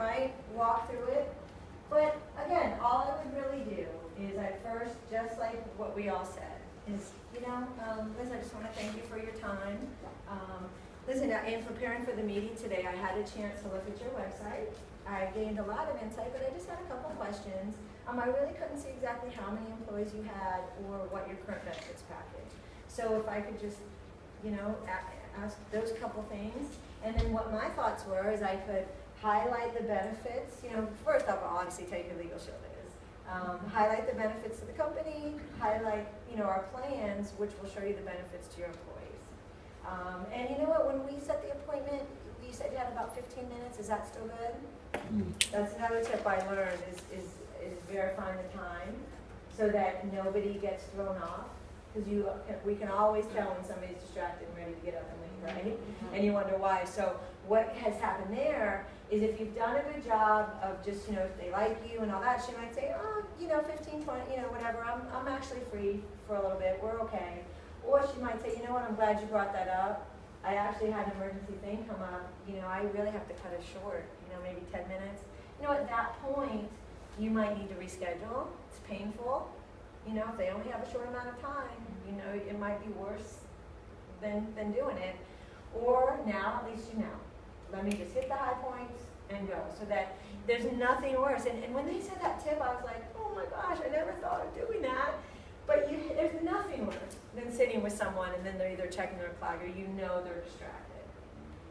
right? Walk through it. But again, all I would really do is I'd first, just like what we all said, is, Liz, I just want to thank you for your time. Listen, in preparing for the meeting today, I had a chance to look at your website. I gained a lot of insight, but I just had a couple questions. I really couldn't see exactly how many employees you had or what your current benefits package. So if I could just, ask those couple things. And then what my thoughts were is I could highlight the benefits. First off, I'll obviously tell you who Legal Shield is. Highlight the benefits to the company, highlight, our plans, which will show you the benefits to your employees. And you know what, when we set the appointment, you said you had about 15 minutes, is that still good? That's another tip I learned is verifying the time so that nobody gets thrown off. Because we can always tell when somebody's distracted and ready to get up and leave, right? And you wonder why. So what has happened there is if you've done a good job of just, if they like you and all that, she might say, 15, 20, whatever, I'm actually free for a little bit, we're okay. Or she might say, I'm glad you brought that up. I actually had an emergency thing come up, I really have to cut it short, maybe 10 minutes. At that point, you might need to reschedule. It's painful. If they only have a short amount of time, it might be worse than doing it. Or now, at least let me just hit the high points and go, so that there's nothing worse. And when they said that tip, I was like, oh my gosh, I never thought of doing that. But there's nothing worse than sitting with someone and then they're either checking their clock or they're distracted.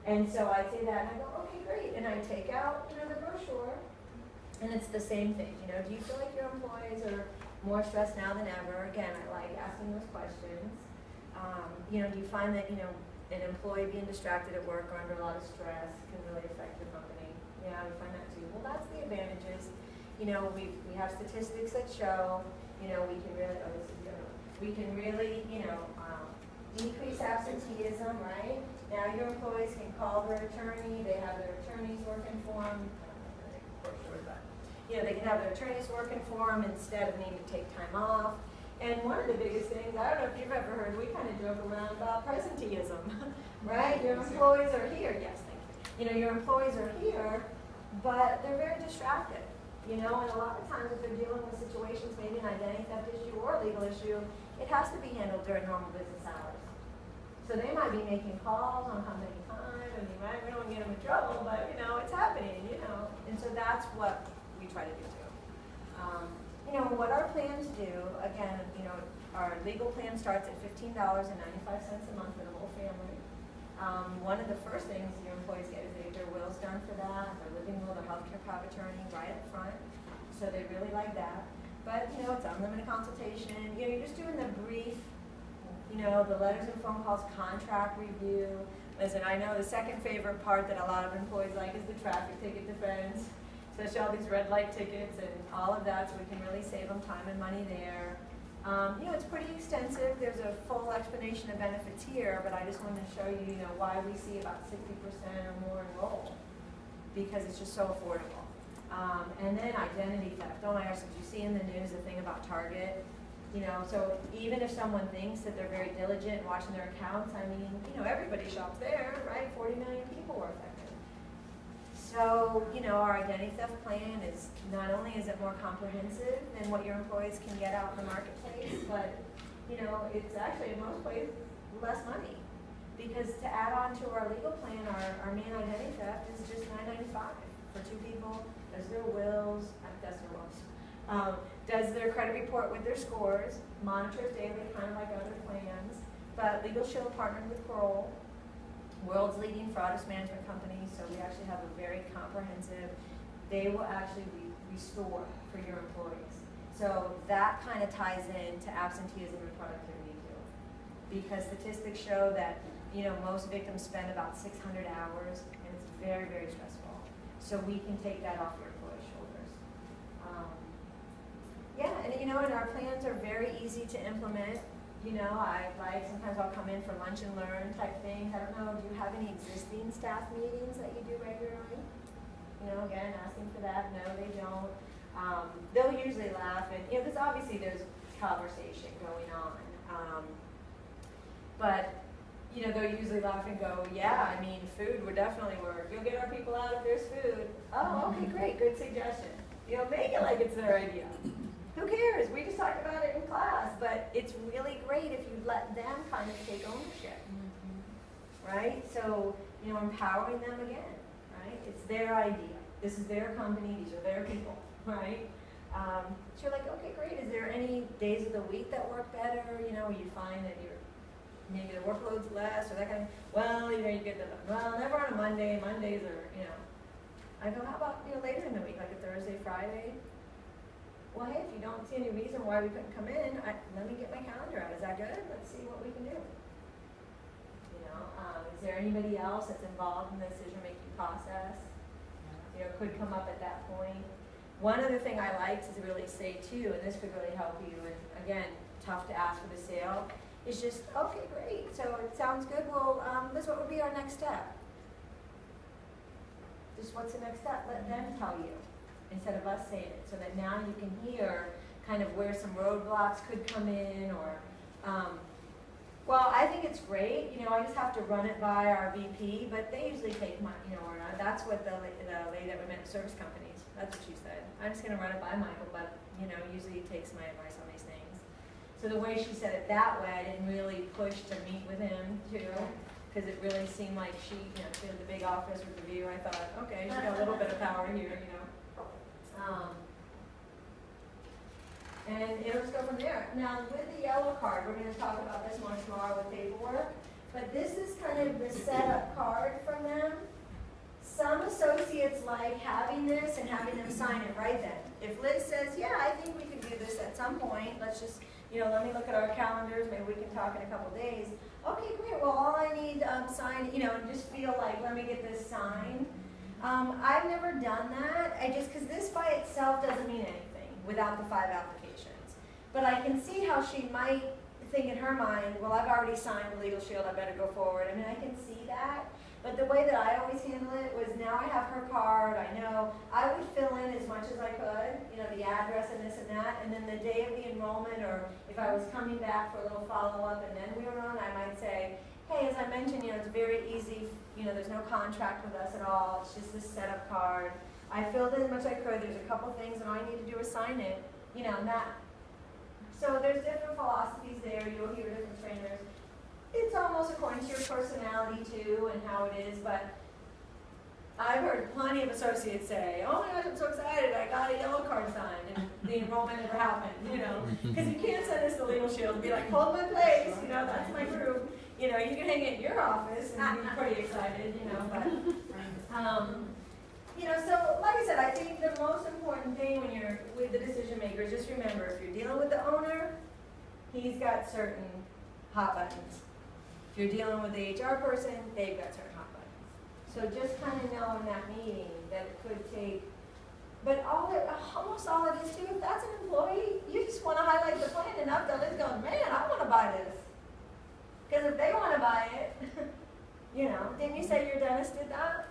And so I say that and I go, okay, great. And I take out, the brochure, and it's the same thing. Do you feel like your employees are more stressed now than ever? Again, I like asking those questions. Do you find that, an employee being distracted at work or under a lot of stress can really affect your company? Yeah, we find that too. Well, that's the advantages. We have statistics that show, we can really, decrease absenteeism, right? Now your employees can call their attorney, they have their attorneys working for them. They can have their attorneys working for them instead of needing to take time off. And one of the biggest things, I don't know if you've ever heard, we kind of joke around about presenteeism, right? Your employees are here, yes, thank you. Your employees are here, but they're very distracted. And a lot of times if they're dealing with situations, maybe an identity theft issue or a legal issue, it has to be handled during normal business hours. So they might be making calls on company time, and we don't get them in trouble, but it's happening, And so that's what we try to do too. What our plans do, again, our legal plan starts at $15.95 a month for the whole family. One of the first things your employees get is they get their wills done for that, their living will, their healthcare power of attorney right up front. So they really like that. But, it's unlimited consultation. You're just doing the brief, the letters and phone calls, contract review. Listen, I know the second favorite part that a lot of employees like is the traffic ticket defense, especially all these red light tickets and all of that, so we can really save them time and money there. It's pretty extensive. There's a full explanation of benefits here, but I just wanted to show you, why we see about 60% or more enrolled, because it's just so affordable. And then identity theft. Oh my gosh, did you see in the news the thing about Target? So even if someone thinks that they're very diligent in watching their accounts, everybody shops there, right? 40 million people were affected. So, our identity theft plan is, not only is it more comprehensive than what your employees can get out in the marketplace, but, it's actually in most places less money. Because to add on to our legal plan, our main identity theft is just $9.95 for two people. Does their wills, does their credit report with their scores, monitors daily, kind of like other plans. But Legal Shield partnered with Kroll, world's leading fraud risk management company, so we actually have a very comprehensive, they will actually restore for your employees. So that kind of ties into absenteeism and productivity too. Because statistics show that, most victims spend about 600 hours, and it's very, very stressful. So we can take that off your employees' shoulders. And our plans are very easy to implement. Sometimes I'll come in for lunch and learn type things. I don't know, do you have any existing staff meetings that you do regularly? Again, asking for that. No, they don't. They'll usually laugh, and because obviously there's conversation going on. But you know, they'll usually laugh and go, yeah, I mean, food would definitely work. You'll get our people out if there's food. Oh, okay, great, good suggestion. You know, make it like it's their idea. Who cares? We just talked about it in class, but it's really great if you let them kind of take ownership, right? So, you know, empowering them again, right? It's their idea. This is their company. These are their people, right? So you're like, okay, great. Is there any days of the week that work better? You know, you find that maybe the workload's less or that kind of, well, you know, you get the, well, never on a Monday. Mondays are, you know. I go, how about, you know, later in the week, like a Thursday, Friday? Well, hey, if you don't see any reason why we couldn't come in, let me get my calendar out. Is that good? Let's see what we can do. You know, is there anybody else that's involved in the decision-making process? You know, could come up at that point. One other thing I like to really say too, and this could really help you, and again, tough to ask for the sale, is just, okay, great, so it sounds good. Well, Liz, what would be our next step? Just what's the next step? Let them tell you, instead of us saying it, so that now you can hear kind of where some roadblocks could come in, or, well, I think it's great. You know, I just have to run it by our VP, but they usually take my, you know, or that's what the lady that we met at service companies, that's what she said. I'm just going to run it by Michael, but, you know, usually he takes my advice on these things. So the way she said it that way, I didn't really push to meet with him, too. Because it really seemed like she, you know, she had the big office with the view. I thought, okay, she's got a little bit of power here, you know. And it'll just go from there. Now, with the yellow card, we're going to talk about this more tomorrow with paperwork. But this is kind of the setup card from them. Some associates like having this and having them sign it right then. If Liz says, yeah, I think we can do this at some point, let's just, you know, let me look at our calendars, maybe we can talk in a couple days. Okay, great, well, all I need signed, you know, and just feel like, let me get this signed. I've never done that, because this by itself doesn't mean anything without the 5 applications. But I can see how she might think in her mind, well, I've already signed the Legal Shield, I better go forward. I mean, I can see that. But the way that I always handle it was, now I have her card, I know, I would fill in as much as I could, you know, the address and this and that, and then the day of the enrollment, or if I was coming back for a little follow-up and then we were on, I might say, hey, as I mentioned, you know, it's very easy, you know, there's no contract with us at all, it's just this setup card. I filled in as much as I could, there's a couple things, and all I need to do is sign it, you know, not. So there's different philosophies there, you'll hear different trainers. It's almost according to your personality too and how it is, but I've heard plenty of associates say, oh my gosh, I'm so excited, I got a yellow card signed, and the enrollment never happened, you know, because you can't send us the Legal Shield and be like, hold my place, you know, that's my group. You know, you can hang it in your office and be pretty excited, you know, but, you know, so like I said, I think the most important thing when you're with the decision maker is just remember, if you're dealing with the owner, he's got certain hot buttons. If you're dealing with the HR person, they've got certain hot buttons. So just kind of know in that meeting that it could take, but almost all it is too, if that's an employee, you just want to highlight the plan enough that Liz goes, man, I want to buy this. Because if they want to buy it, you know, didn't you say your dentist did that?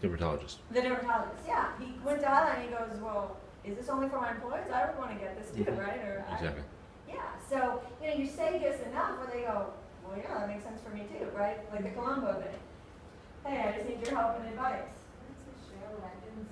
Dermatologist. The dermatologist, yeah. He went to highlight and he goes, well, is this only for my employees? I would want to get this too, right? Or Exactly. Yeah, so, you know, you say just enough where they go, well, yeah, that makes sense for me too, right? Like the Colombo thing. Hey, I just need your help and advice. That's a show, I didn't